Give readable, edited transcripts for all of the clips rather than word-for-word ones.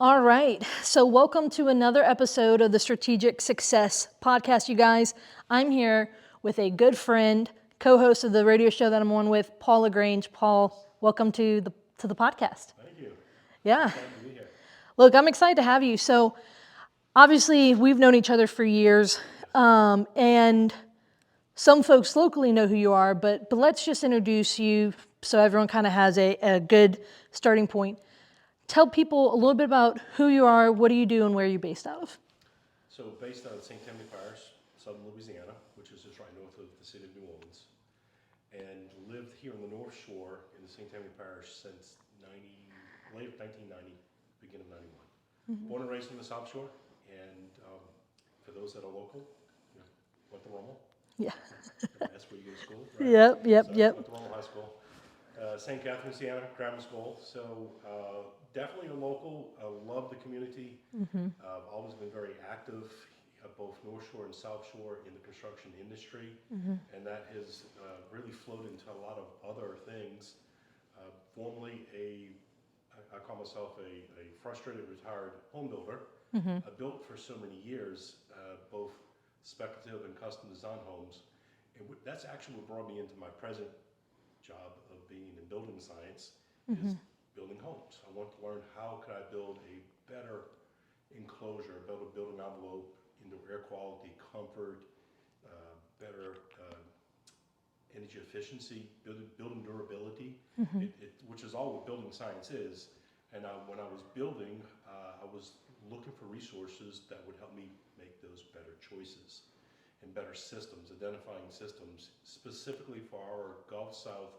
All right. So, welcome to another episode of the Strategic Success Podcast, you guys. I'm here with a good friend, co-host of the radio show that I'm on with, Paul LaGrange. Paul, welcome to the podcast. Thank you. Yeah. Excited to be here. Look, I'm excited to have you. So, obviously, we've known each other for years, and some folks locally know who you are. But let's just introduce you so everyone kind of has a good starting point. Tell people a little bit about who you are, what do you do, and where you're based out of. So based out of St. Tammany Parish, southern Louisiana, which is just right north of the city of New Orleans, and lived here on the North Shore in the St. Tammany Parish since late 1990, beginning of 91. Born and raised on the South Shore, and for those that are local, went to Rummel. Yeah. That's where you go to school, right? Yep. Went to Rummel High School. St. Catherine, Louisiana, grammar school. So definitely a local. I love the community. I've always been very active, both North Shore and South Shore in the construction industry, and that has really flowed into a lot of other things. Formerly I call myself a frustrated retired home builder. I built for so many years, both speculative and custom design homes, and that's actually what brought me into my present job of being in building science is building homes. I want to learn how could I build a better enclosure, build a building envelope, indoor air quality, comfort, better energy efficiency, building durability, which is all what building science is. And when I was building, I was looking for resources that would help me make those better choices and better systems, identifying systems specifically for our Gulf South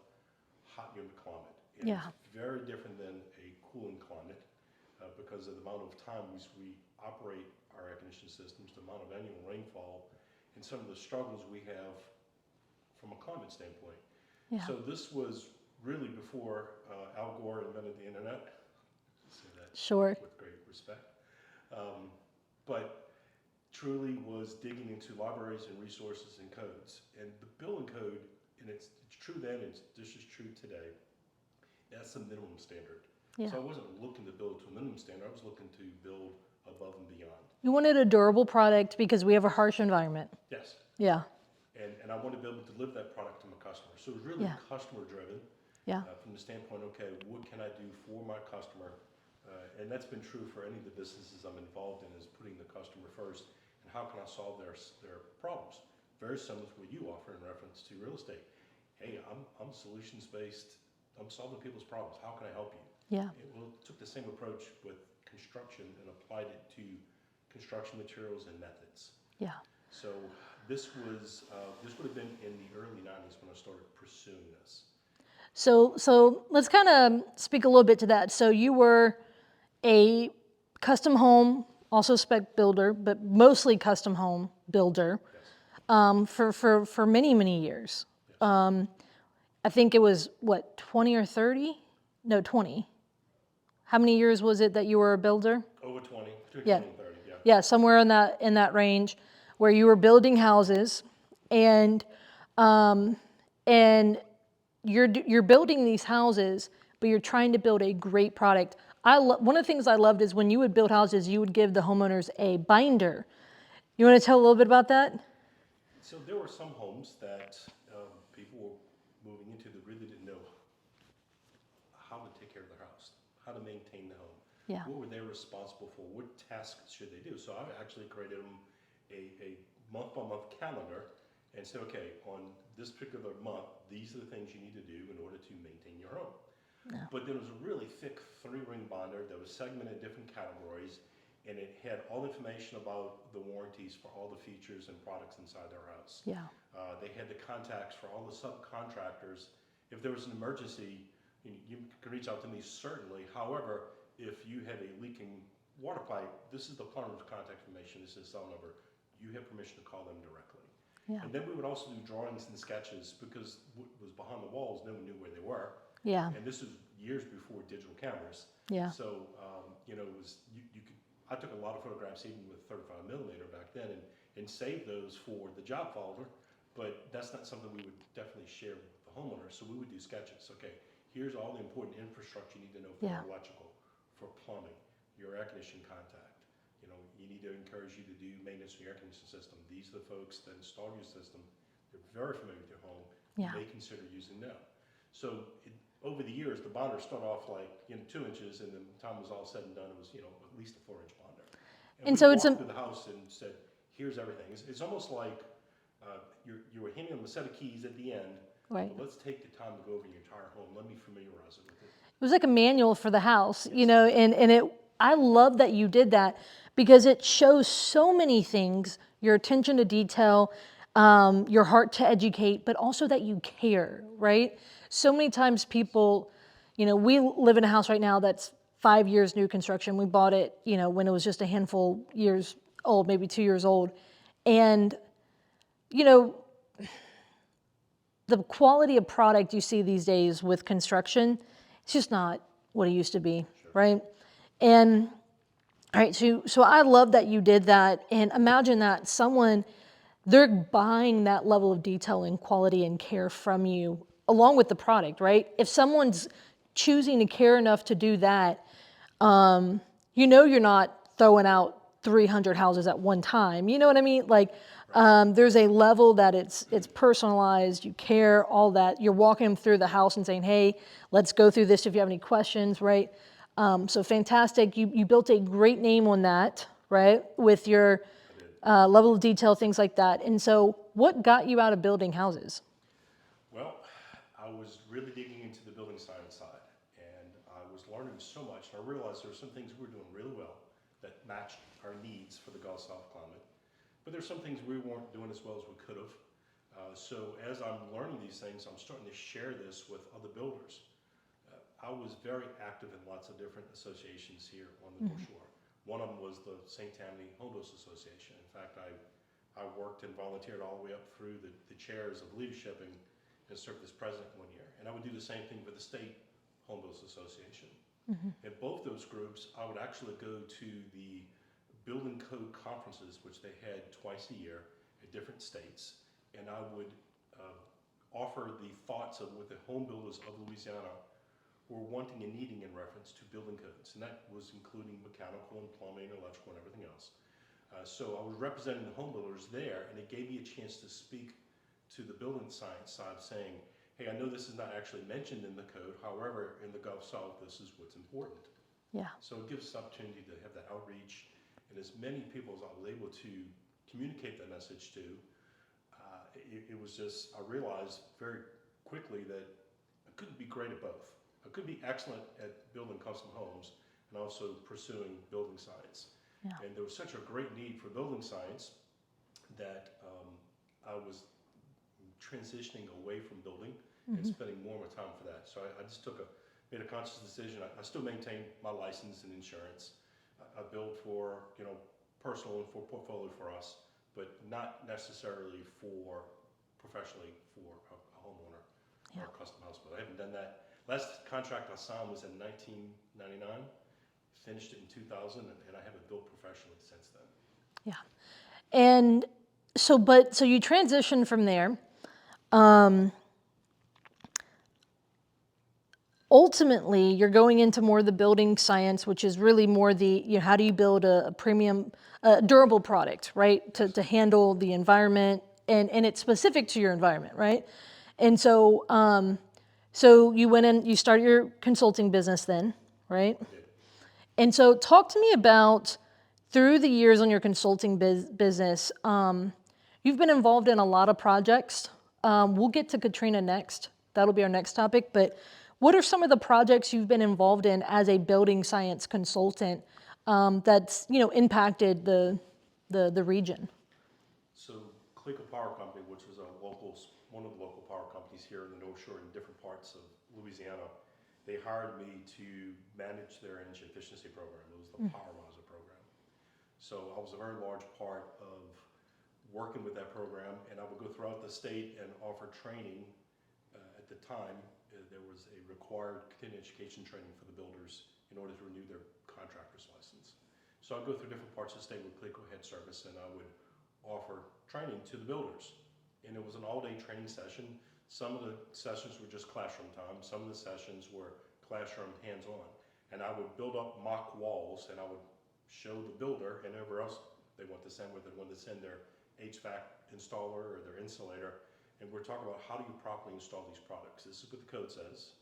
hot humid climate. And Yeah. It's very different than a cooling climate because of the amount of time we operate our air conditioning systems, the amount of annual rainfall, and some of the struggles we have from a climate standpoint. Yeah. So this was really before Al Gore invented the internet. I say that Sure. with great respect. But truly was digging into libraries and resources and codes. And the building code, and it's true then, this is true today, that's the minimum standard. Yeah. So I wasn't looking to build to a minimum standard, I was looking to build above and beyond. You wanted a durable product because we have a harsh environment. Yes. Yeah. And I wanted to be able to deliver that product to my customer. So it was really customer driven. Yeah. From the standpoint, okay, what can I do for my customer? And that's been true for any of the businesses I'm involved in, is putting the customer first. And how can I solve their problems? Very similar to what you offer in reference to real estate. Hey, I'm solutions based. I'm solving people's problems. How can I help you? Yeah. Took the same approach with construction and applied it to construction materials and methods. Yeah. So this would have been in the early 90s when I started pursuing this. So let's kind of speak a little bit to that. So you were a custom home, also spec builder, but mostly custom home builder, Yes. for many years. Yes. I think it was, 20 or 30? No, 20. How many years was it that you were a builder? Over 20, between Yeah. 20 and 30, yeah. Yeah, somewhere in that range, where you were building houses, and you're building these houses, but you're trying to build a great product. One of the things I loved is when you would build houses, you would give the homeowners a binder. You want to tell a little bit about that? So there were some homes that people were moving into that really didn't know how to take care of their house, how to maintain the home. Yeah. What were they responsible for? What tasks should they do? So I actually created them a month-by-month calendar and said, okay, on this particular month, these are the things you need to do in order to maintain your home. Yeah. But there was a really thick 3-ring binder that was segmented in different categories, and it had all the information about the warranties for all the features and products inside their house. Yeah. They had the contacts for all the subcontractors. If there was an emergency, you can reach out to me certainly. However, if you have a leaking water pipe, this is the plumber's contact information, this is his cell number. You have permission to call them directly. Yeah. And then we would also do drawings and sketches because what was behind the walls, no one knew where they were. Yeah. And this was years before digital cameras. Yeah. So, it was, you could, I took a lot of photographs even with 35 millimeter back then and saved those for the job folder, but that's not something we would definitely share with the homeowner. So we would do sketches. Okay, here's all the important infrastructure you need to know for electrical, for plumbing, your air conditioning contact. You know, you need to encourage you to do maintenance on your air conditioning system. These are the folks that install your system. They're very familiar with your home. Yeah. You may consider using them. So over the years, the bonder started off like 2 inches, and then the time was all said and done, it was at least a 4-inch bonder. And we so walked it's through the house and said, "Here's everything." It's almost like you were handing them a set of keys at the end. right. But let's take the time to go over your entire home. Let me familiarize it with it. It was like a manual for the house, and I love that you did that because it shows so many things, your attention to detail, your heart to educate, but also that you care, right? So many times people, we live in a house right now that's 5 years new construction. We bought it, when it was just a handful years old, maybe 2 years old. And, the quality of product you see these days with construction, it's just not what it used to be, right? And all right, so I love that you did that, and imagine that they're buying that level of detail and quality and care from you along with the product, right? If someone's choosing to care enough to do that, you're not throwing out 300 houses at one time. You know what I mean? Like, there's a level that it's personalized, you care, all that. You're walking them through the house and saying, hey, let's go through this if you have any questions, right? So fantastic. You built a great name on that, right? With your level of detail, things like that. And so what got you out of building houses? Well, I was really digging into the building science side, and I was learning so much. And I realized there were some things we were doing really well that matched our needs for the Gulf South climate. But there's some things we weren't doing as well as we could have. So as I'm learning these things, I'm starting to share this with other builders. I was very active in lots of different associations here on the North Shore. One of them was the St. Tammany Home Builders Association. In fact, I worked and volunteered all the way up through the chairs of leadership and served as president one year. And I would do the same thing with the State Home Builders Association. In both those groups, I would actually go to the building code conferences, which they had twice a year at different states, and I would offer the thoughts of what the home builders of Louisiana were wanting and needing in reference to building codes, and that was including mechanical and plumbing, electrical, and everything else. So I was representing the home builders there, and it gave me a chance to speak to the building science side, saying, hey, I know this is not actually mentioned in the code, however, in the Gulf South, this is what's important. Yeah. So it gives us the opportunity to have that outreach, and as many people as I was able to communicate that message to, it was just, I realized very quickly that I couldn't be great at both. I could be excellent at building custom homes and also pursuing building science. Yeah. And there was such a great need for building science that I was transitioning away from building and spending more of my time for that. So I just made a conscious decision. I still maintain my license and insurance. I build for, personal and for portfolio for us, but not necessarily professionally for a homeowner or a custom house builder. I haven't done that. Last contract I signed was in 1999, finished it in 2000, and I haven't built professionally since then. Yeah. And so you transitioned from there. Ultimately, you're going into more of the building science, which is really more how do you build a premium, durable product, right? To handle the environment, and it's specific to your environment, right? And so, so you went in, you started your consulting business then, right? I did. And so talk to me about, through the years on your consulting business, you've been involved in a lot of projects. We'll get to Katrina next. That'll be our next topic. But what are some of the projects you've been involved in as a building science consultant that's impacted the region? So Fricke Power Company, which was one of the local power companies here in the North Shore in different parts of Louisiana, they hired me to manage their energy efficiency program. It was the Power Miser program. So I was a very large part of working with that program, and I would go throughout the state and offer training. At the time, there was a required continuing education training for the builders in order to renew their contractor's license. So I'd go through different parts of the state with Fricke Head Service, and I would offer training to the builders. And it was an all-day training session. Some of the sessions were just classroom time. Some of the sessions were classroom hands-on. and I would build up mock walls, and I would show the builder and whoever else they want to send, whether they want to send their HVAC installer or their insulator, and we're talking about how do you properly install these products. This is what the code says.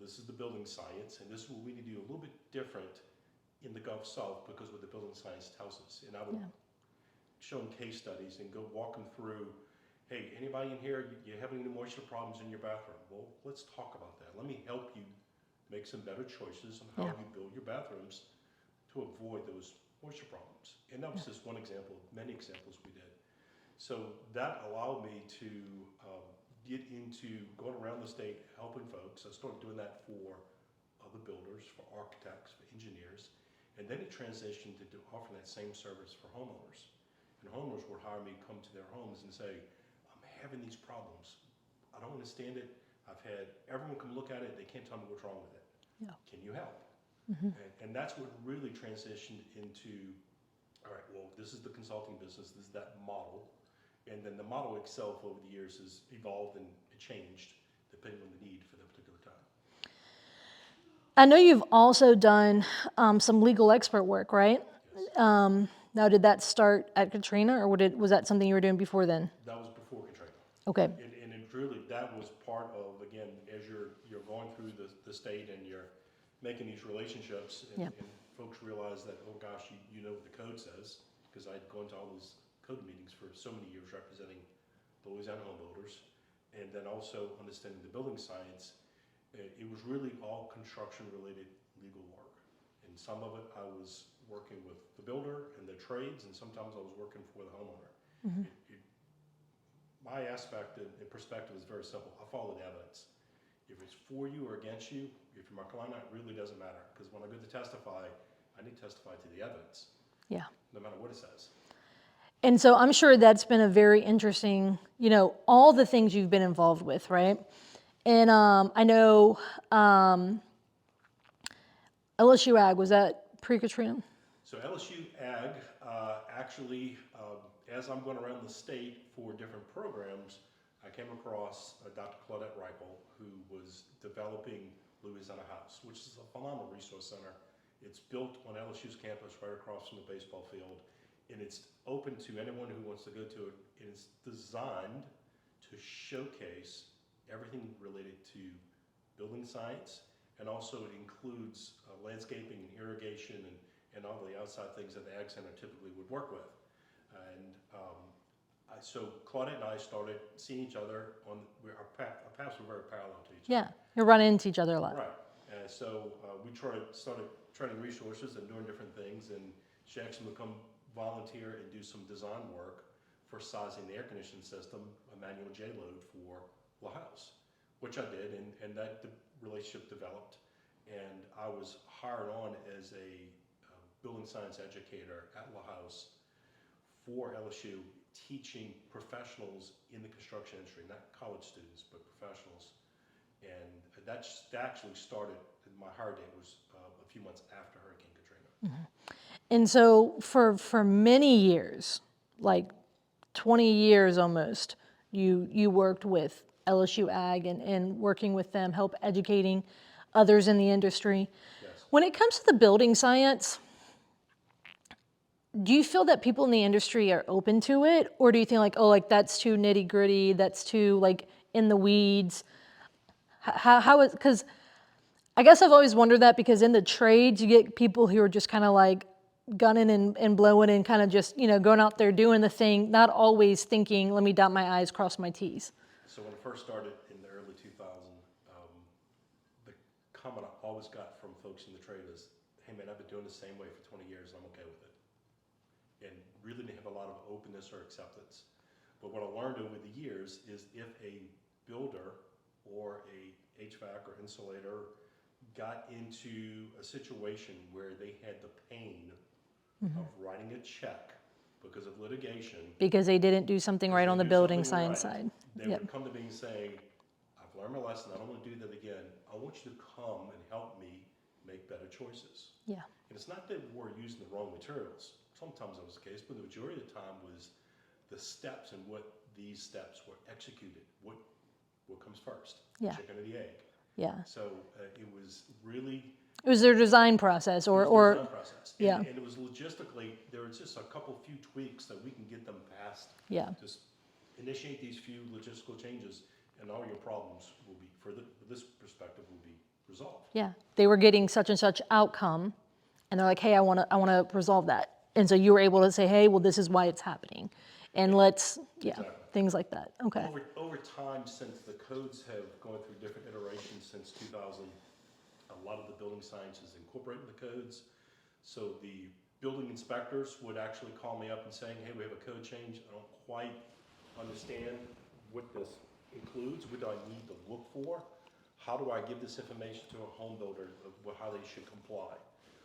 This is the building science, and this is what we need to do a little bit different in the Gulf South because what the building science tells us. And I would show them case studies and go walk them through, hey, anybody in here, you have any moisture problems in your bathroom? Well, let's talk about that. Let me help you make some better choices on how you build your bathrooms to avoid those moisture problems. And that was just one example of many examples we did. So that allowed me to get into going around the state helping folks. I started doing that for other builders, for architects, for engineers. And then it transitioned to offering that same service for homeowners. And homeowners would hire me to come to their homes and say, I'm having these problems. I don't understand it. I've had everyone come look at it. They can't tell me what's wrong with it. Yeah. Can you help? And that's what really transitioned into, all right, well, this is the consulting business. This is that model. And then the model itself over the years has evolved and changed depending on the need for that particular time. I know you've also done some legal expert work, right? Yes. Now, did that start at Katrina, or was that something you were doing before then? That was before Katrina. Okay. And it really, that was part of, again, as you're going through the state and you're making these relationships, and folks realize that, oh gosh, you know what the code says, because I'd gone to all these code meetings for so many years representing the Louisiana home builders, and then also understanding the building science. It was really all construction-related legal work. And some of it I was working with the builder and the trades, and sometimes I was working for the homeowner. My aspect and perspective is very simple. I follow the evidence. If it's for you or against you, if you're my client, it really doesn't matter. Because when I go to testify, I need to testify to the evidence. Yeah. No matter what it says. And so I'm sure that's been a very interesting, all the things you've been involved with, right? And I know LSU Ag, was that pre-Katrina? So LSU Ag, actually, as I'm going around the state for different programs, I came across Dr. Claudette Reichel, who was developing Louisiana House, which is a phenomenal resource center. It's built on LSU's campus right across from the baseball field, and it's open to anyone who wants to go to it. And it's designed to showcase everything related to building science, and also it includes landscaping and irrigation and all the outside things that the Ag Center typically would work with. And so Claudette and I started seeing each other our paths were very parallel to each other. Yeah, you're running into each other a lot. Right. So we started training resources and doing different things, and she actually would come volunteer and do some design work for sizing the air conditioning system, a manual J-load for La House, which I did, and that relationship developed. And I was hired on as a building science educator at La House for LSU, teaching professionals in the construction industry, not college students, but professionals. And that actually started, my hire date was a few months after Hurricane Katrina. And so for many years, like 20 years almost, you worked with LSU Ag and working with them, help educating others in the industry. Yes. When it comes to the building science, do you feel that people in the industry are open to it? Or do you think that's too nitty gritty, that's too in the weeds? How is, because I guess I've always wondered that, because in the trades you get people who are just kind of gunning and blowing and kind of just, going out there doing the thing, not always thinking, let me dot my I's, cross my T's. So when I first started in the early 2000s, the comment I always got from folks in the trade is, hey man, I've been doing the same way for 20 years and I'm okay with it. And really didn't have a lot of openness or acceptance. But what I learned over the years is if a builder or a HVAC or insulator got into a situation where they had the pain of writing a check because of litigation. Because they didn't do something right on the building science side. They would come to me and say, I've learned my lesson, I don't want to do that again. I want you to come and help me make better choices. Yeah. And it's not that we're using the wrong materials. Sometimes that was the case, but the majority of the time was the steps and what these steps were executed. What comes first? Yeah. The chicken or the egg? Yeah. So it was really. It was their design process, It was the or design process. yeah. And it was logistically, there was just a few tweaks that we can get them past. Yeah. Just initiate these few logistical changes, and all your problems will be, for this perspective, will be resolved. Yeah, they were getting such and such outcome, and they're like, hey, I want to resolve that. And so you were able to say, hey, well, this is why it's happening. And let's, Exactly. things like that. Okay. Over time, since the codes have gone through different iterations since 2000, a lot of the building science is incorporated in the codes. So the building inspectors would actually call me up and saying, hey, we have a code change. I don't quite understand what this includes. What do I need to look for? How do I give this information to a home builder of how they should comply?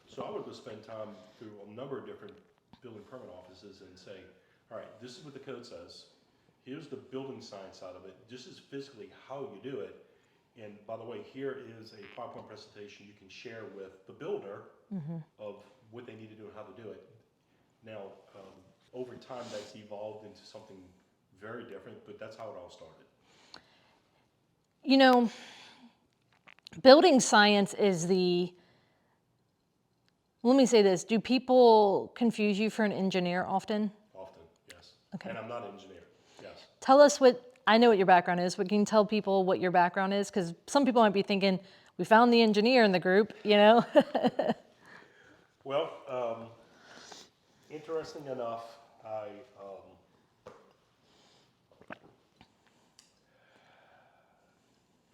So I would go spend time through a number of different building permit offices and say, all right, this is what the code says. Here's the building science side of it. This is physically how you do it. And by the way, here is a PowerPoint presentation you can share with the builder of what they need to do and how to do it. Now, over time, that's evolved into something very different, but that's how it all started. You know, building science is let me say this, do people confuse you for an engineer often? Often, yes. Okay. And I'm not an engineer, yes. Tell us I know what your background is, but can you tell people what your background is? Because some people might be thinking, we found the engineer in the group, you know? Well, interesting enough,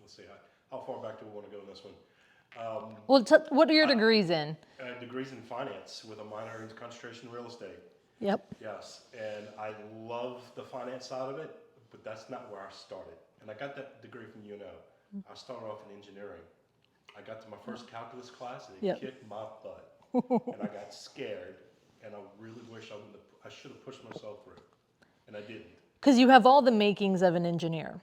let's see, how far back do we want to go in this one? Well, what are your degrees in? Degrees in finance with a minor in concentration in real estate. Yep. Yes, and I love the finance side of it, but that's not where I started. And I got that degree from UNO. I started off in engineering. I got to my first calculus class and it kicked my butt. And I got scared, and I really wish I should have pushed myself through, and I didn't. Because you have all the makings of an engineer.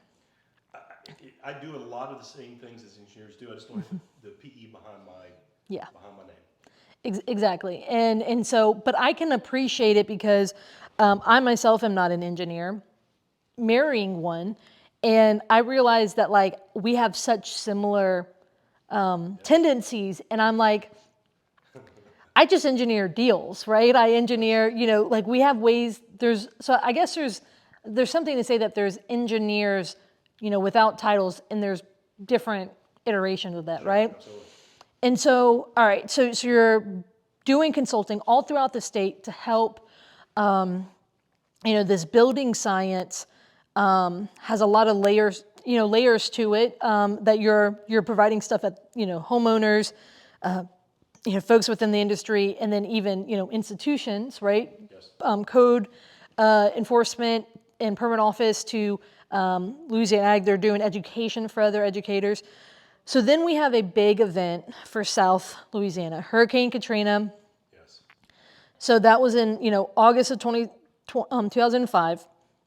I do a lot of the same things as engineers do. I just don't have the PE behind my name. Exactly. And so, but I can appreciate it because I myself am not an engineer, marrying one, and I realize that like we have such similar tendencies, and I'm like, I just engineer deals, right? I engineer, like we have ways, so I guess there's something to say that there's engineers, without titles, and there's different iterations of that, right? Absolutely. And so, all right, so you're doing consulting all throughout the state to help, this building science has a lot of layers to it, that you're providing stuff at, homeowners, folks within the industry, and then even, institutions, right? Yes. Code enforcement and permit office to Louisiana Ag. They're doing education for other educators. So then we have a big event for South Louisiana, Hurricane Katrina. Yes. So that was in, August of 2005.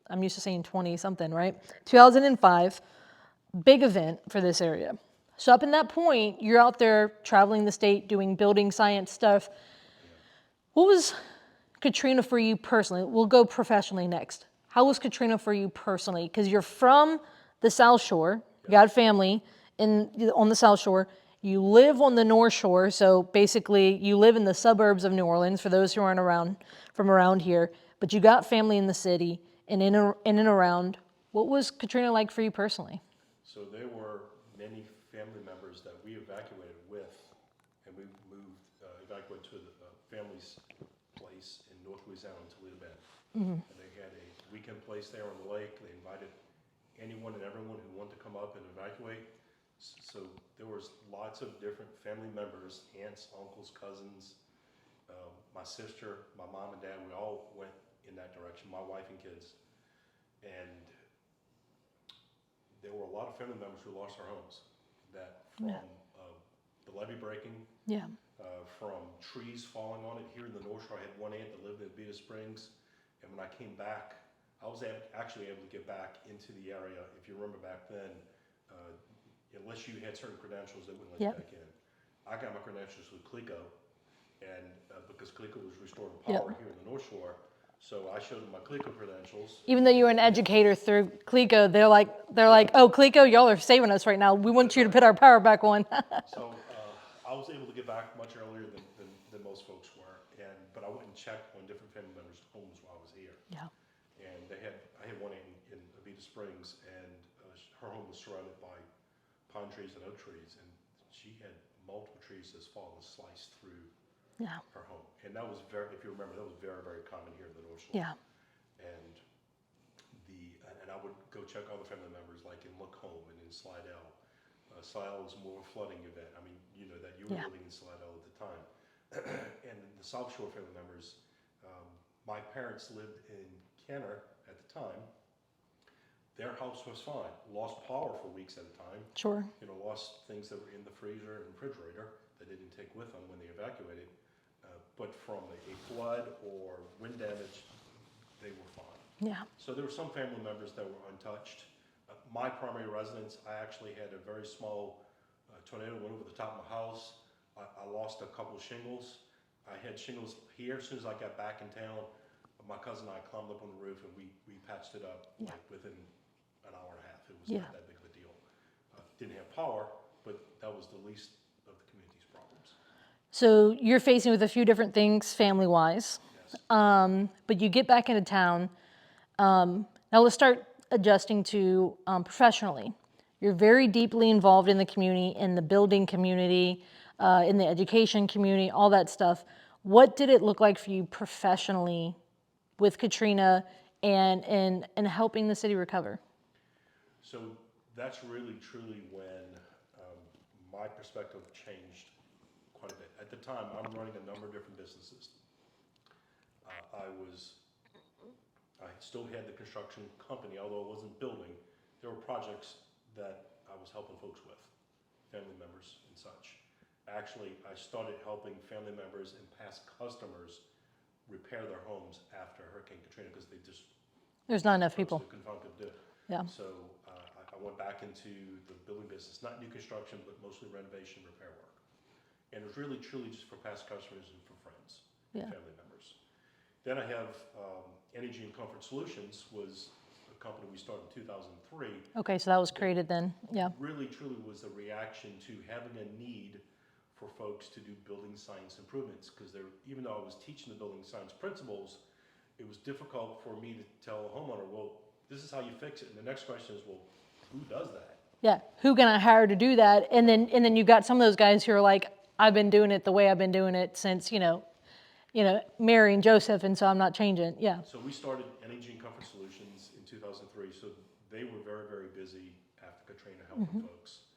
I'm used to saying 20 something, right? 2005, big event for this area. So up in that point, you're out there traveling the state, doing building science stuff. What was Katrina for you personally? We'll go professionally next. How was Katrina for you personally? Because you're from the South Shore, you got family on the South Shore. You live on the North Shore, so basically you live in the suburbs of New Orleans, for those who aren't from around here, but you got family in the city and in and around. What was Katrina like for you personally? So there were many family members that we evacuated with, and we evacuated to the family's place in North Louisiana in Toledo Bend. Mm-hmm. And they had a weekend place there on the lake. They invited anyone and everyone who wanted to come up and evacuate. So there was lots of different family members, aunts, uncles, cousins, my sister, my mom and dad, we all went in that direction, my wife and kids. And there were a lot of family members who lost their homes, from the levee breaking, from trees falling on it. Here in the North Shore, I had one aunt that lived in Beta Springs, and when I came back, I was actually able to get back into the area. If you remember back then, unless you had certain credentials, they wouldn't let you back in. I got my credentials with CLECO, and because CLECO was restoring power here in the North Shore, so I showed them my CLECO credentials. Even though you were an educator through CLECO, they're like, oh, CLECO, y'all are saving us right now. We want you to put our power back on. So I I was able to get back much earlier than most folks were, but I went and checked on different family members' homes while I was here. Yeah. And I had one in Avita Springs, and her home was surrounded by pine trees and oak trees, and she had multiple trees that's fallen and sliced through Yeah. her home. And that was if you remember, that was very, very common here in the North Shore. Yeah. And and I would go check other family members, like in Lacombe and in Slidell. Slidell was more of a flooding event. I mean, you know that you were Yeah. living in Slidell at the time. And the South Shore family members, my parents lived in Kenner at the time. Their house was fine. Lost power for weeks at a time. Sure. You know, lost things that were in the freezer and refrigerator that they didn't take with them when they evacuated. But from a flood or wind damage, they were fine. Yeah. So there were some family members that were untouched. My primary residence, I actually had a very small tornado went over the top of my house. I lost a couple of shingles. I had shingles here. As soon as I got back in town, my cousin and I climbed up on the roof and we patched it up like within an hour and a half. It was not that big of a deal. Didn't have power, but that was the least of the community's problems. So you're facing with a few different things family-wise, Yes. but you get back into town. Now let's start adjusting to professionally. You're very deeply involved in the community, in the building community, in the education community, all that stuff. What did it look like for you professionally with Katrina and helping the city recover? So that's really truly when my perspective changed quite a bit. At the time, I'm running a number of different businesses. I still had the construction company, although I wasn't building. There were projects that I was helping folks with, family members and such. Actually, I started helping family members and past customers repair their homes after Hurricane Katrina because There's not enough people. couldn't find people to do it. Yeah. So I went back into the building business, not new construction, but mostly renovation, repair work. And it was really, truly just for past customers and for friends and family members. Then I have Energy and Comfort Solutions was a company we started in 2003. Okay, so that was created then. Yeah. Really, truly was a reaction to having a need for folks to do building science improvements because even though I was teaching the building science principles, it was difficult for me to tell a homeowner, well, this is how you fix it. And the next question is, well, who does that? Yeah, who can I hire to do that? And then you got some of those guys who are like, I've been doing it the way I've been doing it since, Mary and Joseph, and so I'm not changing. Yeah. So we started Energy and Comfort Solutions in 2003. So they were very, very busy after Katrina helping folks.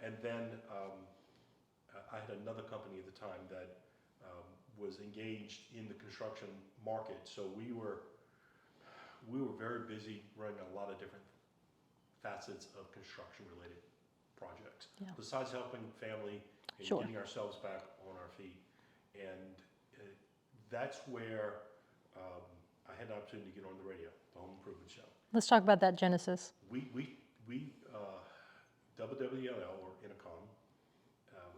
And then I had another company at the time that was engaged in the construction market. So we were very busy running a lot of different facets of construction-related projects. Yeah. Besides helping family and getting ourselves back on our feet, and that's where I had an opportunity to get on the radio, the Home Improvement Show. Let's talk about that genesis. WWL or Intercom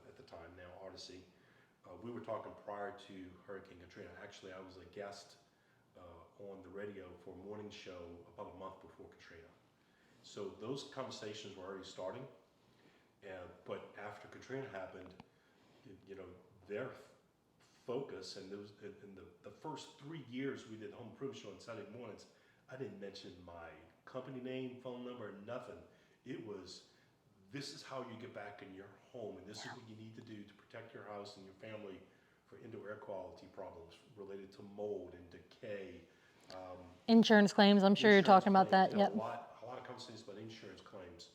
at the time, now Odyssey. We were talking prior to Hurricane Katrina. Actually, I was a guest on the radio for a morning show about a month before Katrina. So those conversations were already starting. But after Katrina happened, their focus, and in the first 3 years we did the Home Improvement Show on Saturday mornings, I didn't mention my company name, phone number, nothing. It was, this is how you get back in your home, and this is what you need to do to protect your house and your family for indoor air quality problems related to mold and decay. Insurance claims, I'm sure you're talking about that. Yep. A lot of conversations about insurance claims.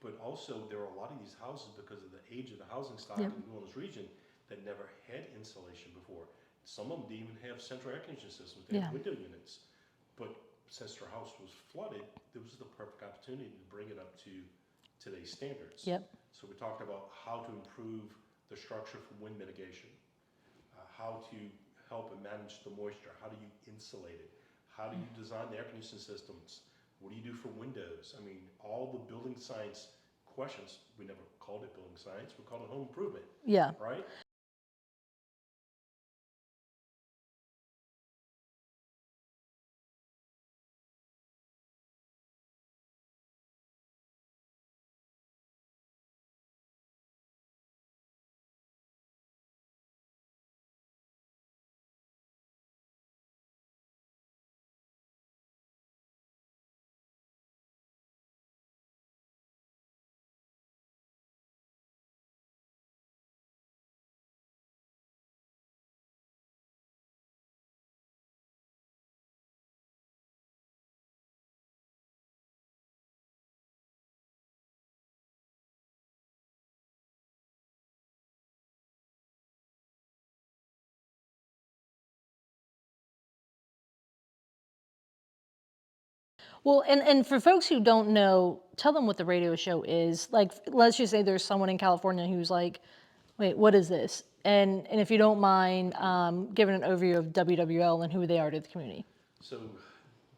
But also there are a lot of these houses, because of the age of the housing stock in the New Orleans region, that never had insulation before. Some of them didn't even have central air conditioning systems. They had window units. But since their house was flooded, this was the perfect opportunity to bring it up to today's standards. Yep. So we talked about how to improve the structure for wind mitigation, how to help and manage the moisture, how do you insulate it, how do you design the air conditioning systems, what do you do for windows? I mean, all the building science questions, we never called it building science, we called it home improvement. Yeah. Right? Well, and for folks who don't know, tell them what the radio show is. Like, let's just say there's someone in California who's like, wait, what is this? And if you don't mind giving an overview of WWL and who they are to the community. So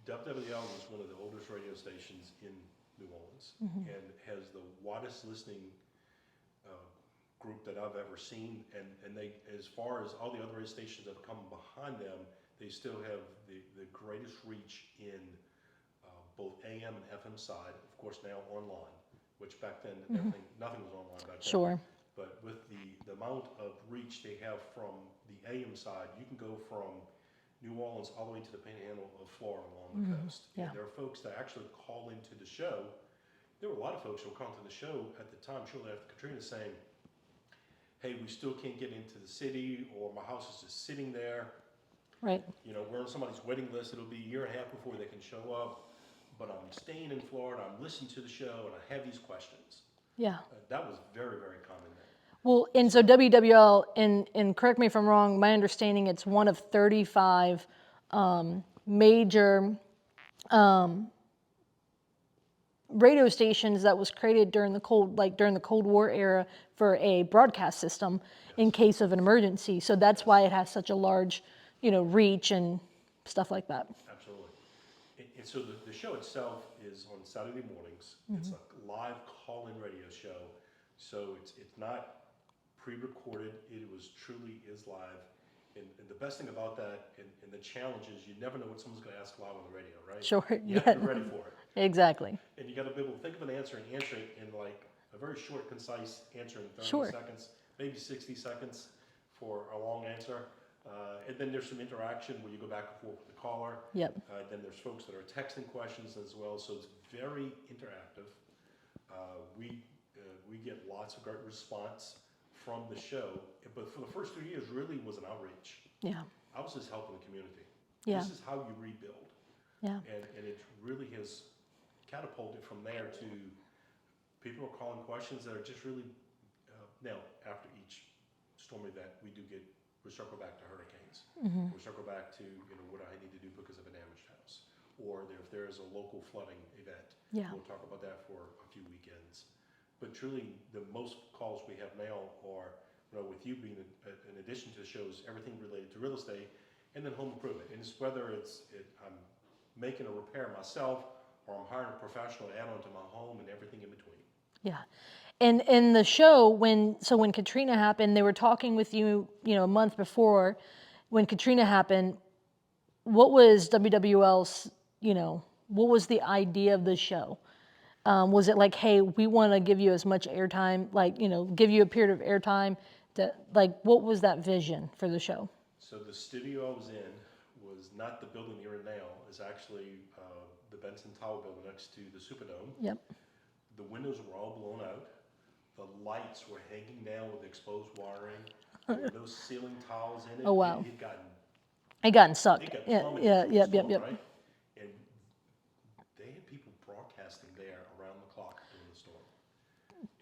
WWL is one of the oldest radio stations in New Orleans and has the widest listening group that I've ever seen. And they, as far as all the other radio stations that have come behind them, they still have the greatest reach in both AM and FM side, of course now online, which back then nothing was online back then. Sure. But with the amount of reach they have from the AM side, you can go from New Orleans all the way to the panhandle of Florida along the coast. Yeah. And there are folks that actually call into the show. There were a lot of folks who were calling to the show at the time, shortly after Katrina, saying, hey, we still can't get into the city, or my house is just sitting there. Right. You know, we're on somebody's waiting list. It'll be a year and a half before they can show up. But I'm staying in Florida, I'm listening to the show, and I have these questions. Yeah. That was very, very common then. Well, and so WWL, and correct me if I'm wrong, my understanding it's one of 35 major radio stations that was created during the Cold War era for a broadcast system in case of an emergency. So that's why it has such a large, reach and stuff like that. Absolutely. And so the show itself is on Saturday mornings. It's a live call-in radio show. So it's not pre-recorded. It truly is live. And the best thing about that, and the challenge is, you never know what someone's going to ask live on the radio, right? Sure. You have to be ready for it. Exactly. And you got to be able to think of an answer and answer it in like a very short, concise answer in 30 Sure. seconds, maybe 60 seconds for a long answer. And then there's some interaction where you go back and forth with the caller. Yep. Then there's folks that are texting questions as well, so it's very interactive. We get lots of great response from the show, but for the first 2 years really was an outreach. Yeah. I was just helping the community. Yeah. This is how you rebuild. Yeah. And it really has catapulted from there to people are calling questions that are just really, now after each storm event, we circle back to hurricanes. We circle back to, what I need to do because of a damaged house. Or if there is a local flooding event, Yeah. we'll talk about that for a few weekends. But truly, the most calls we have now are, with you being in addition to the shows, everything related to real estate, and then home improvement. And it's whether I'm making a repair myself, or I'm hiring a professional to add on to my home, and everything in between. Yeah. And in the show, when Katrina happened, they were talking with you, a month before. When Katrina happened, what was WWL's, what was the idea of the show? Was it like, hey, we want to give you as much airtime, give you a period of airtime? What was that vision for the show? So the studio I was in was not the building you're in now. It's actually the Benson Tower building next to the Superdome. Yep. The windows were all blown out. The lights were hanging down with exposed wiring. There were no ceiling tiles in it. Oh, wow. It It gotten sucked. got Yeah. plummeted Yeah. from the Yep. storm, Yep. Yep. right? And they had people broadcasting there around the clock during the storm.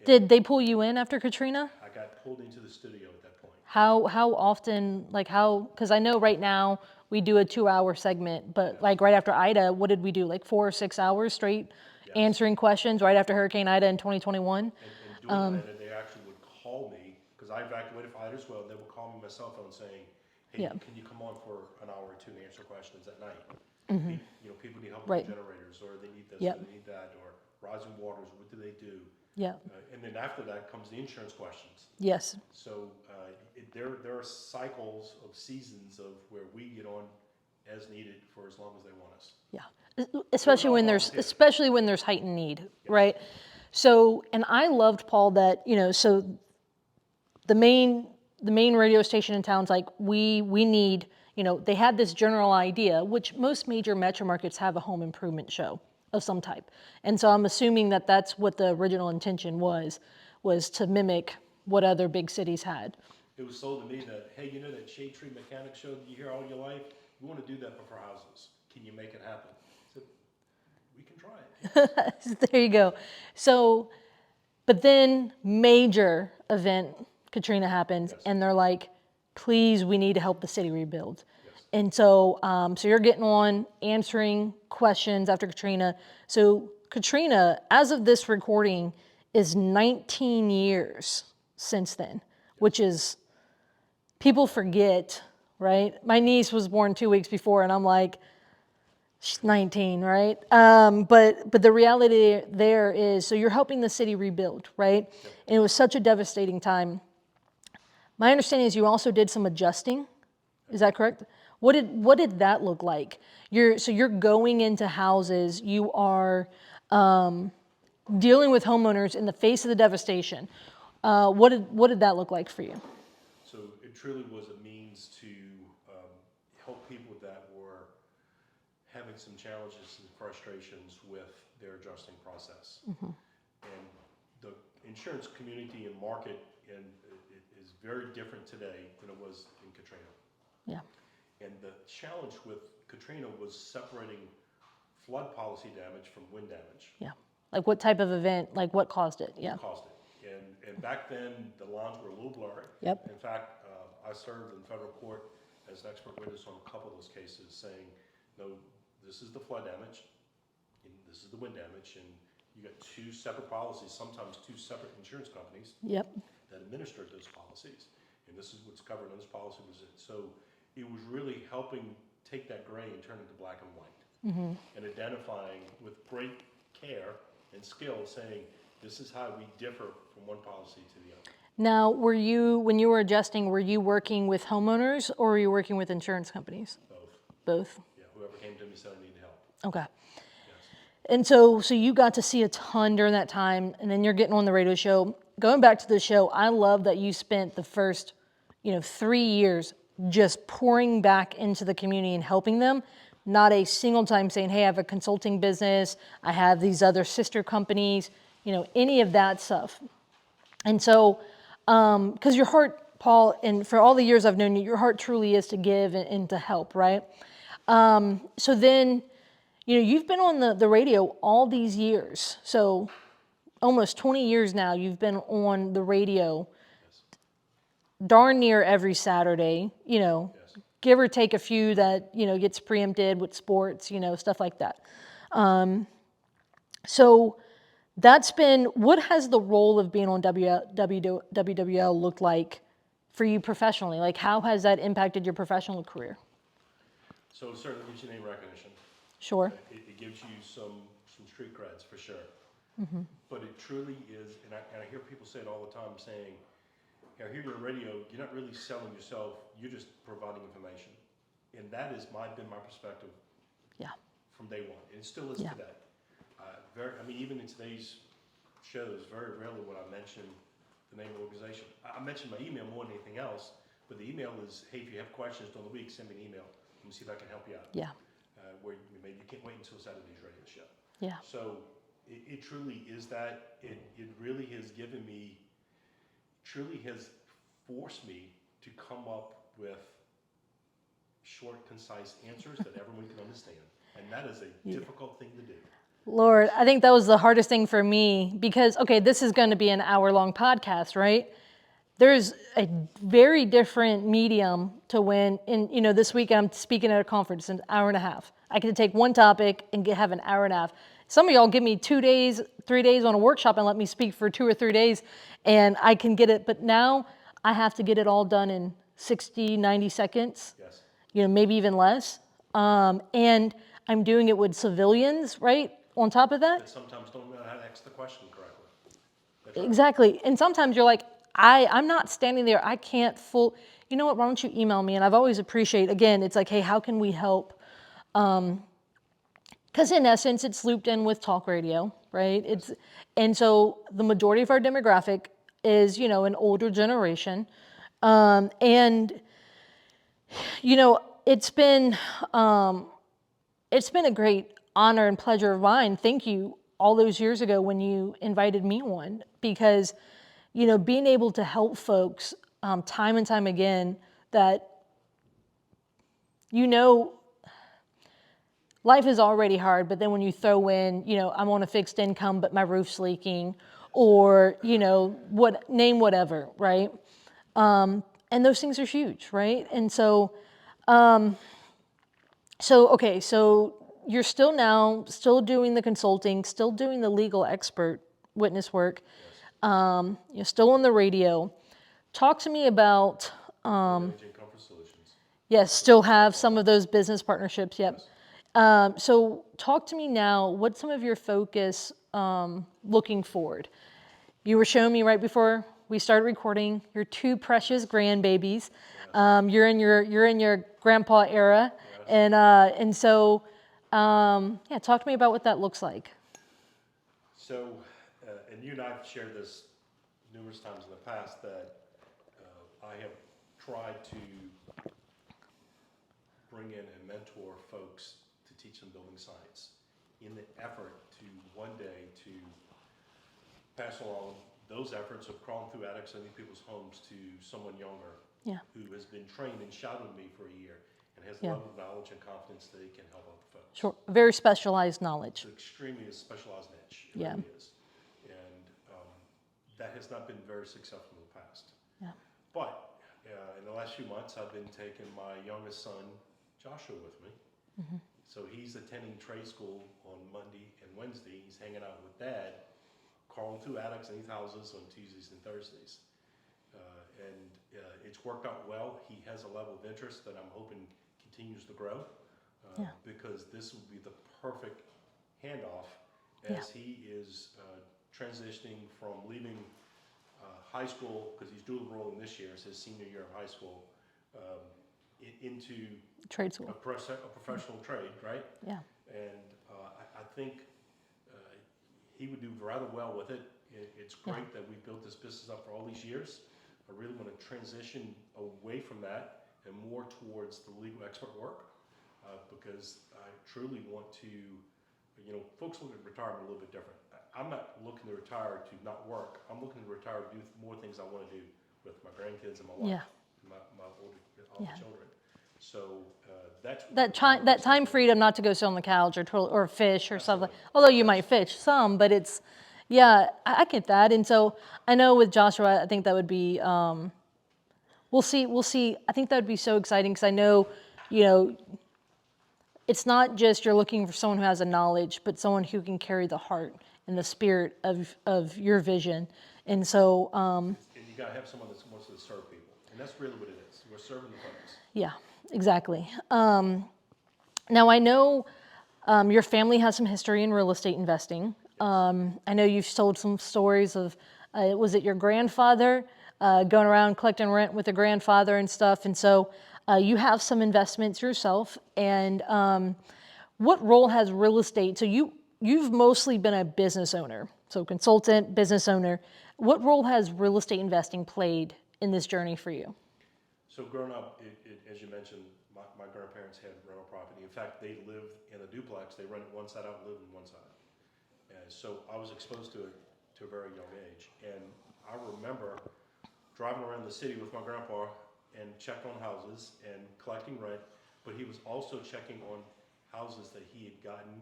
Did they pull you in after Katrina? I got pulled into the studio at that point. How often, because I know right now we do a 2-hour segment, but right after Ida, what did we do? 4 or 6 hours straight answering questions right after Hurricane Ida in 2021? And during Ida, they actually would call me, because I evacuated for Ida as well. They would call me on my cell phone saying, hey, can you come on for an hour or two and answer questions at night? People need help with generators, or they need this, or they need that, or rising waters, what do they do? Yeah. And then after that comes the insurance questions. Yes. So there are cycles of seasons of where we get on as needed for as long as they want us. Yeah. Especially when there's heightened need, right? So, and I loved, Paul, that, so the main radio station in town's we need, they had this general idea, which most major metro markets have a home improvement show of some type. And so I'm assuming that that's what the original intention was to mimic what other big cities had. It was sold to me that, hey, that shade tree mechanic show that you hear all your life? We want to do that for houses. Can you make it happen? I said, we can try it. There you go. So, but then major event, Katrina happens, and they're like, please, we need to help the city rebuild. And so, so you're getting on answering questions after Katrina. So Katrina, as of this recording, is 19 years since then, which is, people forget, right? My niece was born 2 weeks before, and I'm like, she's 19, right? But the reality there is, so you're helping the city rebuild, right? Yep. And it was such a devastating time. My understanding is you also did some adjusting. Is that correct? What did that look like? So you're going into houses. You are dealing with homeowners in the face of the devastation. What did that look like for you? So it truly was a means to help people that were having some challenges and frustrations with their adjusting process. And the insurance community and market is very different today than it was in Katrina. Yeah. And the challenge with Katrina was separating flood policy damage from wind damage. Yeah. Like what type of event, like what caused it? Yeah. Caused it. And back then, the lines were a little blurry. Yep. In fact, I served in federal court as an expert witness on a couple of those cases saying, no, this is the flood damage, and this is the wind damage, and you got two separate policies, sometimes two separate insurance companies Yep. that administered those policies. And this is what's covered in this policy was it. So it was really helping take that gray and turn it to black and white. And identifying with great care and skill saying, this is how we differ from one policy to the other. Now, when you were adjusting, were you working with homeowners or were you working with insurance companies? Both. Both? Yeah, whoever came to me said I needed help. Okay. Yes. And so you got to see a ton during that time, and then you're getting on the radio show. Going back to the show, I love that you spent the first, 3 years just pouring back into the community and helping them. Not a single time saying, hey, I have a consulting business, I have these other sister companies, any of that stuff. And so, because your heart, Paul, and for all the years I've known you, your heart truly is to give and to help, right? So then, you've been on the radio all these years. So almost 20 years now, you've been on the radio darn near every Saturday, Yes. give or take a few that, gets preempted with sports, stuff like that. So that's been, what has the role of being on WWL looked like for you professionally? Like, how has that impacted your professional career? So it certainly gives you name recognition. Sure. It gives you some street creds for sure. But it truly is, and I hear people say it all the time saying, I hear you on radio, you're not really selling yourself, you're just providing information. And that has been my perspective from day one. And it still is today. Even in today's shows, very rarely would I mention the name of the organization. I mention my email more than anything else, but the email is, hey, if you have questions during the week, send me an email. Let me see if I can help you out. Yeah. Where maybe you can't wait until Saturday's radio show. Yeah. So it truly is that. It really has given me, truly has forced me to come up with short, concise answers that everyone can understand. And that is a difficult thing to do. Lord, I think that was the hardest thing for me because, okay, this is going to be an hour-long podcast, right? There's a very different medium to when, this week I'm speaking at a conference, an hour and a half. I can take one topic and have an hour and a half. Some of y'all give me 2 days, 3 days on a workshop and let me speak for 2 or 3 days and I can get it. But now I have to get it all done in 60, 90 seconds, Yes. Maybe even less. And I'm doing it with civilians, right? On top of that. That sometimes don't know how to ask the question correctly. That's right. Exactly. And sometimes you're like, I'm not standing there. I can't you know what, why don't you email me? And I've always appreciated, again, it's like, hey, how can we help? Because in essence, it's looped in with talk radio, right? And so the majority of our demographic is, an older generation. And, it's been a great honor and pleasure of mine. Thank you all those years ago when you invited me on, because, being able to help folks time and time again that, life is already hard, but then when you throw in, I'm on a fixed income, but my roof's leaking, or, name whatever, right? And those things are huge, right? And so, So, okay, so you're still doing the consulting, still doing the legal expert witness work, Yes. you're still on the radio. Talk to me about, Managing Comfort Solutions. yes, still have some of those business partnerships, yep. Yes. So talk to me now, what's some of your focus looking forward? You were showing me right before we started recording your two precious grandbabies. Yes. You're in your grandpa era, Yes. and so yeah, talk to me about what that looks like. So, and you and I have shared this numerous times in the past that I have tried to bring in and mentor folks to teach them building science in the effort to one day to pass along those efforts of crawling through attics and in people's homes to someone younger Yeah, who has been trained and shadowed me for a year and has a yeah, level of knowledge and confidence that he can help other folks. sure. Very specialized knowledge. It's an extremely specialized niche. It Yeah, really is. And that has not been very successful in the past. yeah, But in the last few months, I've been taking my youngest son, Joshua, with me. So he's attending trade school on Monday and Wednesday. He's hanging out with Dad, crawling through attics and these houses on Tuesdays and Thursdays. It's worked out well. He has a level of interest that I'm hoping continues to grow yeah, because this will be the perfect handoff yeah, as he is transitioning from leaving high school, because he's dual enrolling this year, it's his senior year of high school, into trade school. a professional trade, right? Yeah, And I think he would do rather well with it. It's great that we've built this business up for all these years. I really want to transition away from that and more towards the legal expert work because I truly want to, folks look at retirement a little bit different. I'm not looking to retire to not work. I'm looking to retire to do more things I want to do with my grandkids and my wife, yeah, my older yeah. children. So that's That time freedom not to go sit on the couch or fish or something. Absolutely. Although you might fish some, but it's yeah, I get that. And so I know with Joshua, I think that would be we'll see. I think that would be so exciting because I know, you know, it's not just you're looking for someone who has a knowledge, but someone who can carry the heart and the spirit of your vision. And so and you got to have someone that wants to serve people, and that's really what it is. We're serving the folks. yeah, exactly. Now I know your family has some history in real estate investing. I know you've told some stories of, was it your grandfather going around collecting rent with a grandfather and stuff? And so you have some investments yourself. And what role has real estate? So you've mostly been a business owner, so consultant, business owner. What role has real estate investing played in this journey for you? So growing up, as you mentioned, my grandparents had rental property. In fact, they lived in a duplex. They rented one side out and lived in one side. And so I was exposed to it to a very young age. And I remember driving around the city with my grandpa and checking on houses and collecting rent, but he was also checking on houses that he had gotten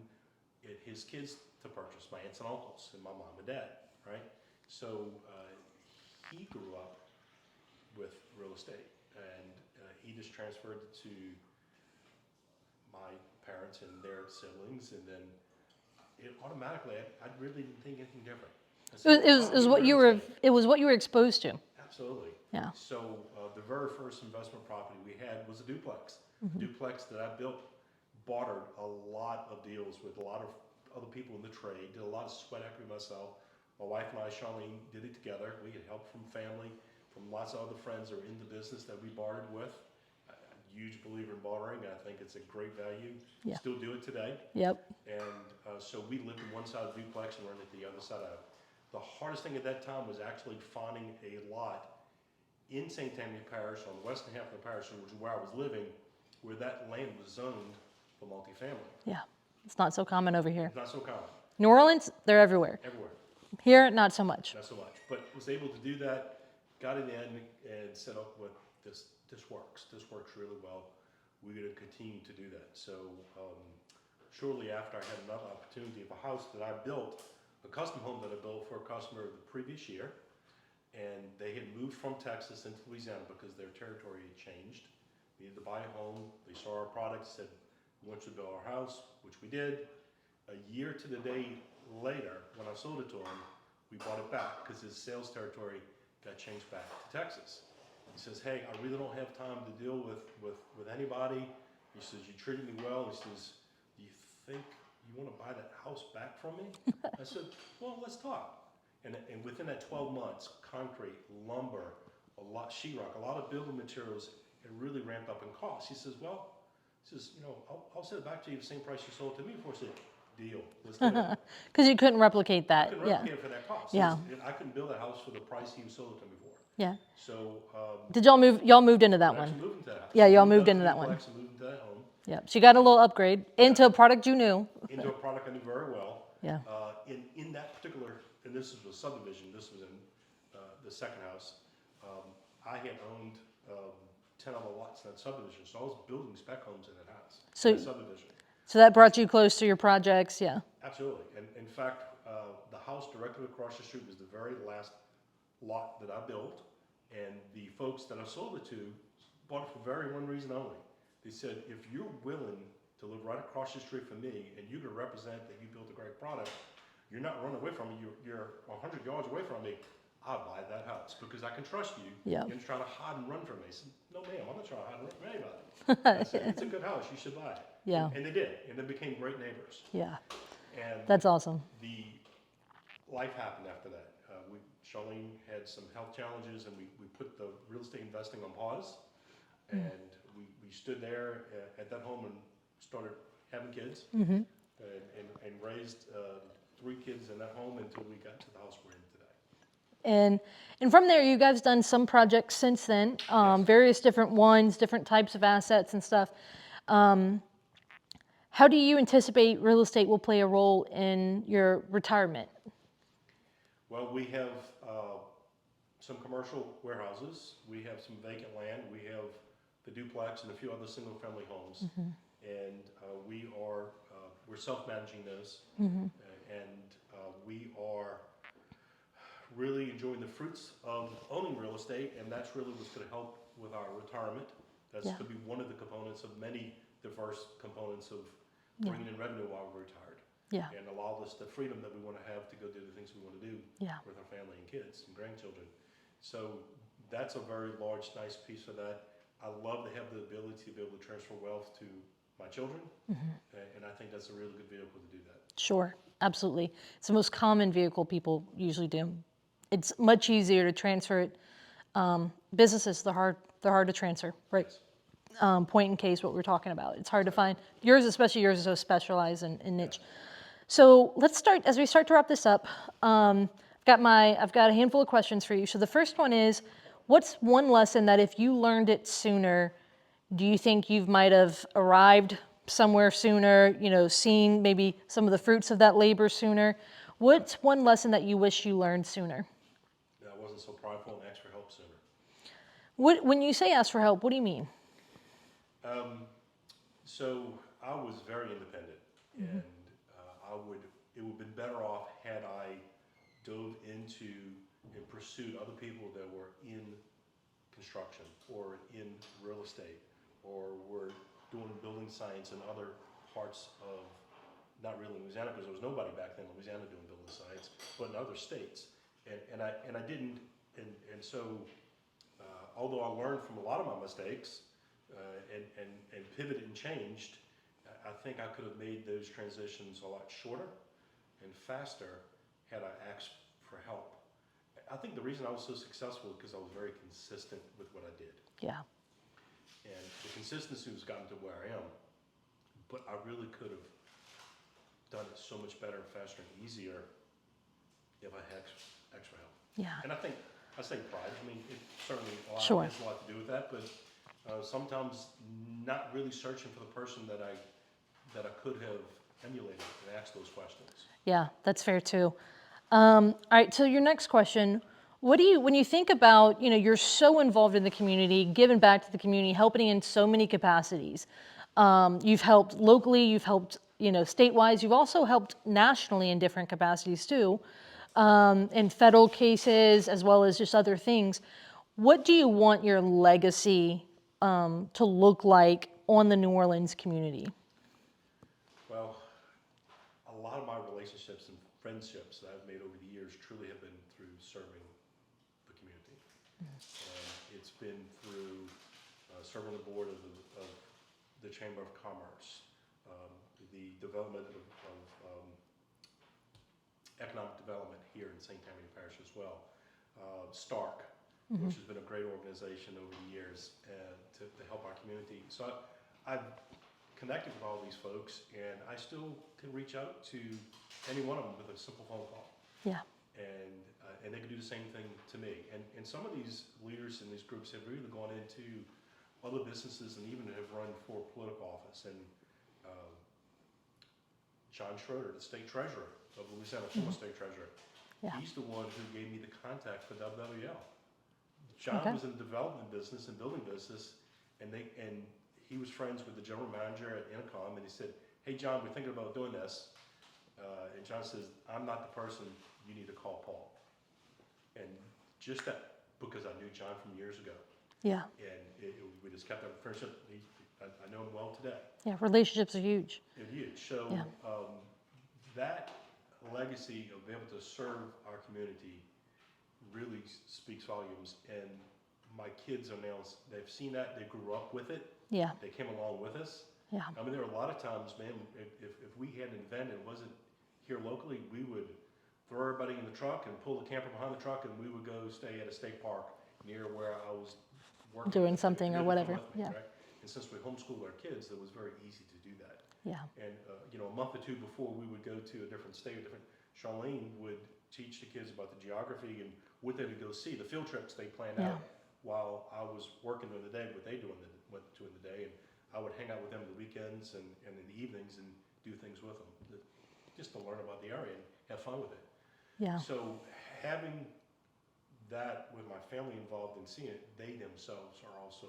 his kids to purchase, my aunts and uncles and my mom and dad, right? So he grew up with real estate and he just transferred it to my parents and their siblings, and then it automatically, I really didn't think anything different. It was what you were. It was what you were exposed to. Absolutely. Yeah. So the very first investment property we had was a duplex. Duplex that I built, bartered a lot of deals with a lot of other people in the trade. Did a lot of sweat equity myself. My wife and I, Charlene, did it together. We had help from family, from lots of other friends that are in the business that we bartered with. I'm a huge believer in bartering. I think it's a great value. Yeah. Still do it today. Yep. And so we lived in one side of the duplex and rented the other side out. The hardest thing at that time was actually finding a lot in St. Tammany Parish, on the western half of the parish, which is where I was living, where that land was zoned for multifamily. Yeah. It's not so common over here. It's not so common. New Orleans, they're everywhere. Everywhere. Here, not so much. Not so much. But was able to do that, got it in, and set up with this works. This works really well. We're going to continue to do that. So shortly after, I had another opportunity of a house that I built, a custom home that I built for a customer the previous year. And they had moved from Texas into Louisiana because their territory had changed. They needed to buy a home. They saw our product, said, We went to build our house, which we did. A year to the day later, when I sold it to him, we bought it back because his sales territory got changed back to Texas. He says, hey, I really don't have time to deal with anybody. He says, you treated me well. He says, do you think you want to buy that house back from me? I said, well, let's talk. And within that 12 months, concrete, lumber, sheetrock, a lot of building materials, it really ramped up in cost. He says, well, I'll send it back to you the same price you sold it to me for. I said, deal, let's do it. Because you couldn't replicate that. I couldn't replicate it for that cost. Yeah. I couldn't build a house for the price he sold it to me for. Yeah. So. Did y'all move? Y'all moved into that one. Moved into that house. Yeah, y'all moved into that one. Moved into that home. Yeah. So you got a little upgrade into a product you knew. Into a product I knew very well. Yeah. In that particular, and this was a subdivision. This was in the second house. I had owned 10 other lots in that subdivision, so I was building spec homes in that house. So that subdivision. So that brought you close to your projects, yeah. Absolutely. And in fact, the house directly across the street was the very last lot that I built. And the folks that I sold it to bought it for one reason only. They said, if you're willing to live right across the street from me and you can represent that you built a great product, you're not running away from me, you're 100 yards away from me, I'll buy that house because I can trust you. Yeah. You're trying to hide and run from me. I said, no ma'am, I'm not trying to hide and run from anybody. I said, it's a good house, you should buy it. Yeah. And they did, and they became great neighbors. Yeah. And that's awesome. The life happened after that. Charlene had some health challenges, and we put the real estate investing on pause. And we stood there at that home and started having kids, and raised 3 kids in that home until we got to the house we're in today. And from there, you guys done some projects since then, Yes. various different ones, different types of assets and stuff. How do you anticipate real estate will play a role in your retirement? Well, we have some commercial warehouses. We have some vacant land. We have the duplex and a few other single-family homes. And we're self-managing those. And we are really enjoying the fruits of owning real estate, and that's really what's going to help with our retirement. That's going to be one of the components of many diverse components of bringing in revenue while we're retired. Yeah. And allow us the freedom that we want to have to go do the things we want to do with our family and kids and grandchildren. So that's a very large, nice piece of that. I love to have the ability to be able to transfer wealth to my children, and I think that's a really good vehicle to do that. Sure, absolutely. It's the most common vehicle people usually do. It's much easier to transfer it. Businesses, they're hard to transfer, right? Yes. Point in case, what we're talking about. It's hard to find. Yours, especially yours, is so specialized and niche. So let's start, as we start to wrap this up, I've got a handful of questions for you. So the first one is, what's one lesson that if you learned it sooner, do you think you might have arrived somewhere sooner, seen maybe some of the fruits of that labor sooner? What's one lesson that you wish you learned sooner? That I wasn't so prideful and asked for help sooner. When you say ask for help, what do you mean? So I was very independent, and it would have been better off had I dove into and pursued other people that were in construction or in real estate or were doing building science and other parts of, not really Louisiana, because there was nobody back then in Louisiana doing building science, but in other states. And I didn't, and so although I learned from a lot of my mistakes and pivoted and changed, I think I could have made those transitions a lot shorter and faster had I asked for help. I think the reason I was so successful is because I was very consistent with what I did. Yeah. And the consistency has gotten to where I am, but I really could have done it so much better, faster, and easier if I had extra help. Yeah. And I say pride. I mean, it certainly has a lot to do with that, but sometimes not really searching for the person that I could have emulated and asked those questions. Yeah, that's fair too. All right, so your next question, when you think about, you're so involved in the community, giving back to the community, helping in so many capacities. You've helped locally, you've helped, statewide, you've also helped nationally in different capacities too, in federal cases as well as just other things. What do you want your legacy to look like on the New Orleans community? lot of my relationships and friendships that I've made over the years truly have been through serving the community. It's been through serving the board of the Chamber of Commerce, the development of economic development here in St. Tammany Parish as well. Stark, which has been a great organization over the years to help our community. So I've connected with all these folks, and I still can reach out to any one of them with a simple phone call. Yeah. And they can do the same thing to me. And some of these leaders in these groups have really gone into other businesses and even have run for political office. And John Schroeder, the state treasurer of Louisiana, former state treasurer, he's the one who gave me the contact for WWL. John was in the development business and building business, and he was friends with the general manager at Intercom, and he said, "Hey John, we're thinking about doing this." And John says, "I'm not the person, you need to call Paul." And just that, because I knew John from years ago. Yeah. And we just kept that friendship. I know him well today. Yeah, relationships are huge. They're huge. So that legacy of being able to serve our community really speaks volumes. And my kids are now, they've seen that, they grew up with it. Yeah. They came along with us. Yeah. I mean, there were a lot of times, man, if we had an event and it wasn't here locally, we would throw everybody in the truck and pull the camper behind the truck, and we would go stay at a state park near where I was working. Doing something or whatever. Me, Yeah. right? And since we homeschooled our kids, it was very easy to do that. Yeah. And a month or two before we would go to a different state, Charlene would teach the kids about the geography and what they would go see, the field trips they planned out while I was working during the day, what they doing in the day, and I would hang out with them the weekends and in the evenings and do things with them, just to learn about the area and have fun with it. Yeah. So having that with my family involved in seeing it, they themselves are also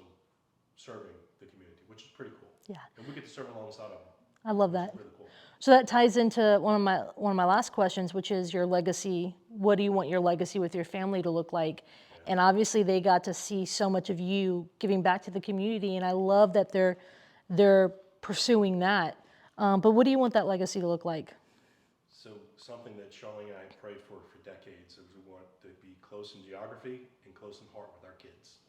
serving the community, which is pretty cool. Yeah. And we get to serve alongside of them. I love that. Really cool. So that ties into one of my last questions, which is your legacy. What do you want your legacy with your family to look like? Yeah. And obviously they got to see so much of you giving back to the community, and I love that they're pursuing that. But what do you want that legacy to look like? So something that Charlene and I prayed for decades is we want to be close in geography and close in heart with our kids,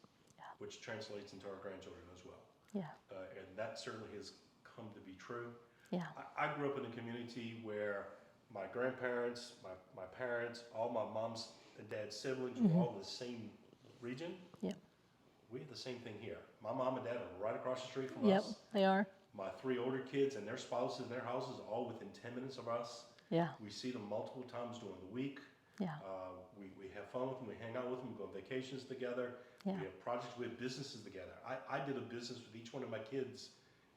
which translates into our grandchildren as well. Yeah. And that certainly has come to be true. Yeah. I grew up in a community where my grandparents, my parents, all my mom's and dad's siblings were all in the same region. Yep. We have the same thing here. My mom and dad are right across the street from us. Yep, they are. My 3 older kids and their spouses and their houses are all within 10 minutes of us. Yeah. We see them multiple times during the week. Yeah. We have fun with them. We hang out with them. We go on vacations together. Yeah. We have projects. We have businesses together. I did a business with each one of my kids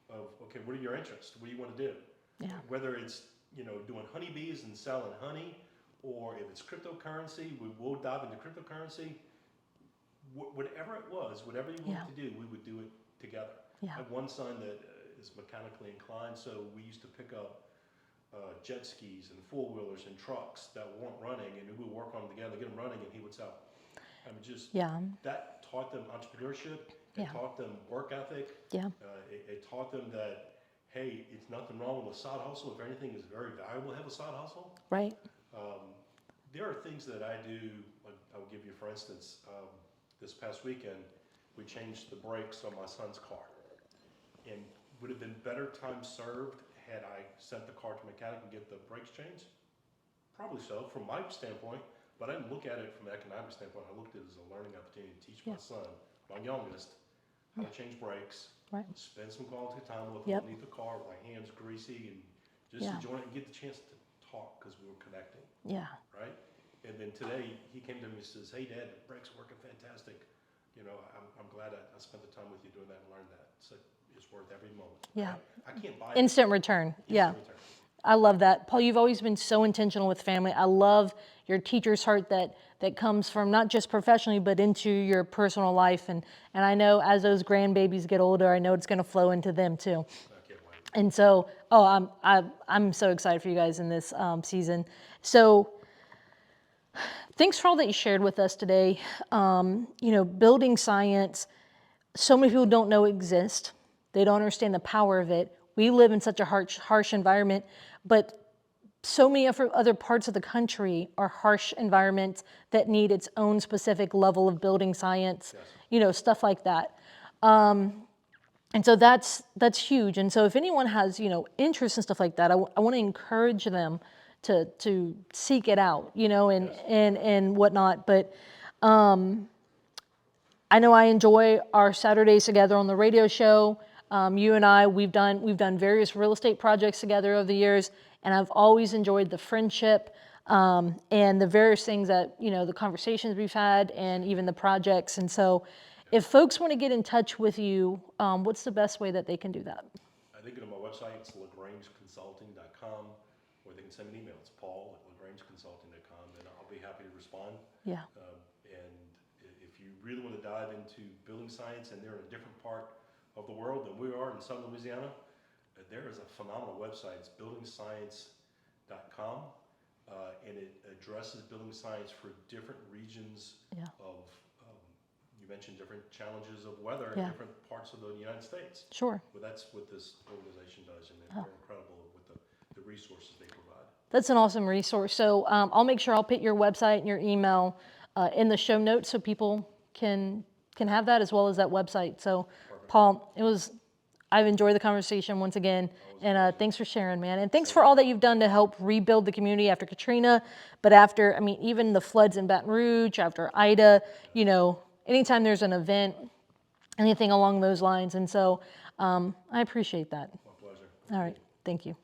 of, okay, what are your interests? What do you want to do? Yeah. Whether it's, doing honeybees and selling honey, or if it's cryptocurrency, we will dive into cryptocurrency. Whatever it was, whatever you wanted to do, we would do it together. Yeah. I have one son that is mechanically inclined, so we used to pick up jet skis and 4-wheelers and trucks that weren't running, and we would work on them together, get them running, and he would sell. I mean, that taught them entrepreneurship. It taught them work ethic. Yeah. It taught them that, hey, it's nothing wrong with a side hustle. If anything, it's very valuable to have a side hustle. Right. There are things that I do. I'll give you, for instance, this past weekend, we changed the brakes on my son's car, and would have been better time served had I sent the car to a mechanic and get the brakes changed? Probably so, from my standpoint, but I didn't look at it from an economic standpoint. I looked at it as a learning opportunity to teach my son, my youngest, how to change brakes, spend some quality time with him underneath the car with my hands greasy, and just enjoy it and get the chance to talk because we were connecting. Yeah. Right? And then today, he came to me and says, "Hey, Dad, the brakes are working fantastic. I'm glad I spent the time with you doing that and learned that. So it's worth every moment." Yeah. I can't buy instant return. Instant return. I love that. Paul, you've always been so intentional with family. I love your teacher's heart that comes from not just professionally, but into your personal life. And I know as those grandbabies get older, I know it's going to flow into them too. I can't wait. And so, I'm so excited for you guys in this season. So thanks for all that you shared with us today. Building science, so many people don't know exists. They don't understand the power of it. We live in such a harsh environment, but so many other parts of the country are harsh environments that need its own specific level of building science, stuff like that. And so that's huge. And so if anyone has, interest in stuff like that, I want to encourage them to seek it out, and whatnot. But I know I enjoy our Saturdays together on the radio show. You and I, we've done various real estate projects together over the years, and I've always enjoyed the friendship and the various things that, the conversations we've had and even the projects. And so if folks want to get in touch with you, what's the best way that they can do that? I think on my website, it's LaGrangeConsulting.com, or they can send me an email. It's Paul@LaGrangeConsulting.com, and I'll be happy to respond. Yeah. And if you really want to dive into building science and they're in a different part of the world than we are in southern Louisiana, there is a phenomenal website. It's buildingscience.com, and it addresses building science for different regions of, you mentioned different challenges of weather in different parts of the United States. Sure. Well, that's what this organization does, and they're incredible with the resources they provide. That's an awesome resource. So I'll make sure I'll put your website and your email in the show notes so people can have that as well as that website. So, perfect. Paul, I've enjoyed the conversation once again, and thanks for sharing, man. And thanks for all that you've done to help rebuild the community after Katrina, but after, even the floods in Baton Rouge, after Ida, anytime there's an event, anything along those lines. And so I appreciate that. My pleasure. All right. Thank you.